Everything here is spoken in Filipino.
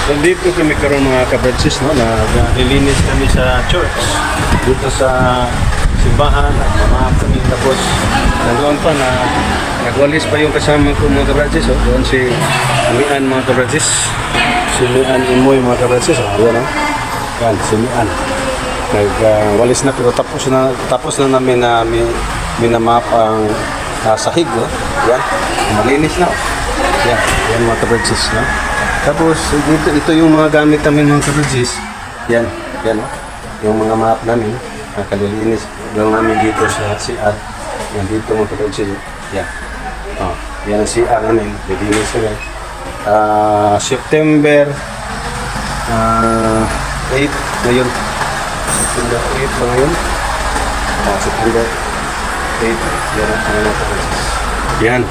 Nandito kami karon mga kabratsis, no, na nililinis kami sa church dito sa simbahan at mga kami, tapos nandoon pa na nagwalis pa yung kasama ko mga kabratsis, oh. Doon si Mian mga kabratsis, si Mian Imoy mga kabratsis, oh. Yan, oh. Yan, si Mian nagwalis na, pero tapos na namin na minamap ang sahig, oh. Yan, malinis na, oh. Yan mga kabratsis, no. Tapos dito, ito yung mga gamit namin mga kabratsis. Yan, oh. Yung mga map namin, kalilinis lang namin dito sa CR. Yan dito mga kabratsis. Yan. Oh, yan ang CR namin. Lilinis sila. September 8 ngayon. September 8 pa ngayon. September 8. Yan ang mga kabratsis. Yan.